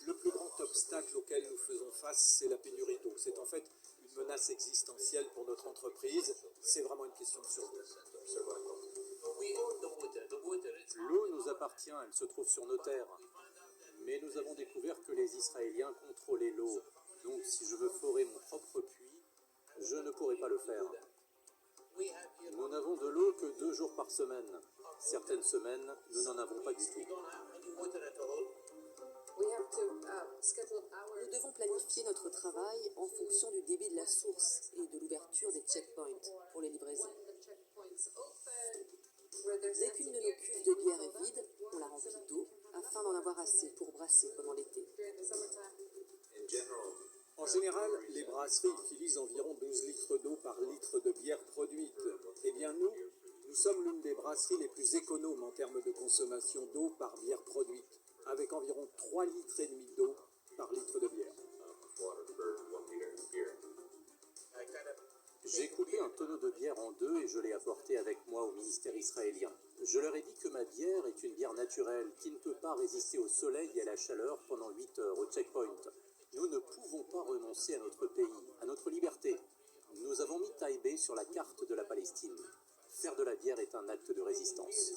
Le plus grand obstacle auquel nous faisons face, c'est la pénurie d'eau. C'est en fait une menace existentielle pour notre entreprise. C'est vraiment une question de survie. L'eau nous appartient, elle se trouve sur nos terres. Mais nous avons découvert que les Israéliens contrôlaient l'eau. Donc si je veux forer mon propre puits, je ne pourrai pas le faire. Nous n'avons de l'eau que 2 jours par semaine. Certaines semaines, nous n'en avons pas du tout. Nous devons planifier notre travail en fonction du débit de la source et de l'ouverture des checkpoints pour les livraisons. Dès qu'une de nos cuves de bière est vide, on la remplit d'eau afin d'en avoir assez pour brasser pendant l'été. En général, les brasseries utilisent environ 12 litres d'eau par litre de bière produite. Eh bien nous sommes l'une des brasseries les plus économes en termes de consommation d'eau par bière produite, avec environ 3,5 litres d'eau par litre de bière. J'ai coupé un tonneau de bière en 2 et je l'ai apporté avec moi au ministère israélien. Je leur ai dit que ma bière est une bière naturelle qui ne peut pas résister au soleil et à la chaleur pendant 8 heures au checkpoint. Nous ne pouvons pas renoncer à notre pays, à notre liberté. Nous avons mis Taïbé sur la carte de la Palestine. Faire de la bière est un acte de résistance.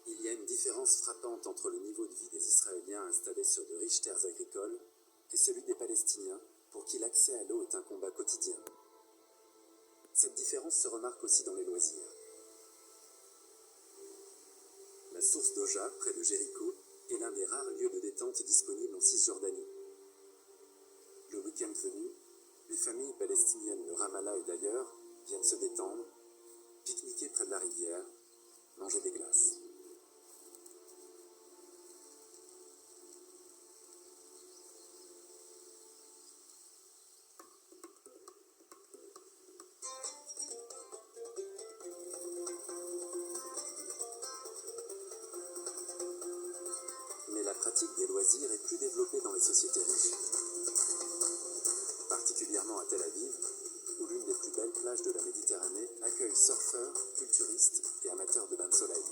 Il y a une différence frappante entre le niveau de vie des Israéliens installés sur de riches terres agricoles et celui des Palestiniens, pour qui l'accès à l'eau est un combat quotidien. Cette différence se remarque aussi dans les loisirs. La source d'Oja, près de Jéricho, est l'un des rares lieux de détente disponibles en Cisjordanie. Le week-end venu, les familles palestiniennes de Ramallah et d'ailleurs viennent se détendre, pique-niquer près de la rivière, manger des glaces. Mais la pratique des loisirs est plus développée dans les sociétés riches, particulièrement à Tel Aviv, où l'une des plus belles plages de la Méditerranée accueille surfeurs, culturistes et amateurs de bains de soleil.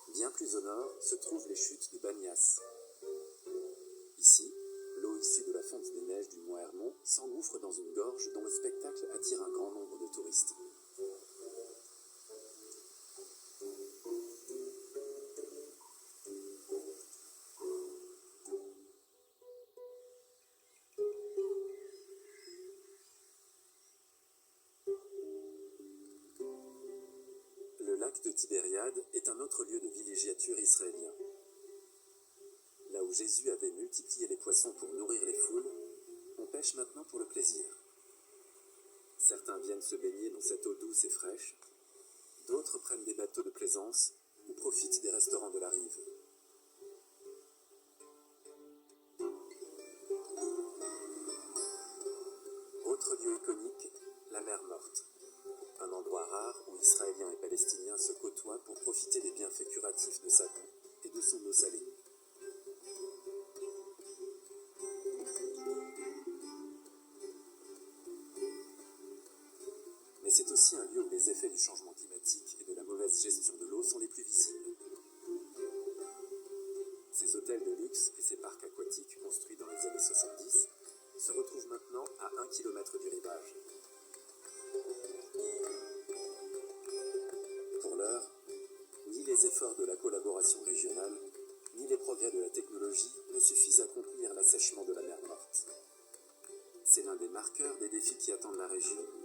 Bien plus au nord se trouvent les chutes de Banias. Ici, l'eau issue de la fonte des neiges du mont Hermon s'engouffre dans une gorge dont le spectacle attire un grand nombre de touristes. Le lac de Tibériade est un autre lieu de villégiature israélien. Là où Jésus avait multiplié les poissons pour nourrir les foules, on pêche maintenant pour le plaisir. Certains viennent se baigner dans cette eau douce et fraîche, d'autres prennent des bateaux de plaisance ou profitent des restaurants de la rive. Autre lieu iconique, la mer Morte. Un endroit rare où Israéliens et Palestiniens se côtoient pour profiter des bienfaits curatifs de sa boue et de son eau salée. Mais c'est aussi un lieu où les effets du changement climatique et de la mauvaise gestion de l'eau sont les plus visibles. Ces hôtels de luxe et ces parcs aquatiques construits dans les années 70 se retrouvent maintenant à 1 km du rivage. Pour l'heure, ni les efforts de la colonie cœur des défis qui attendent la région.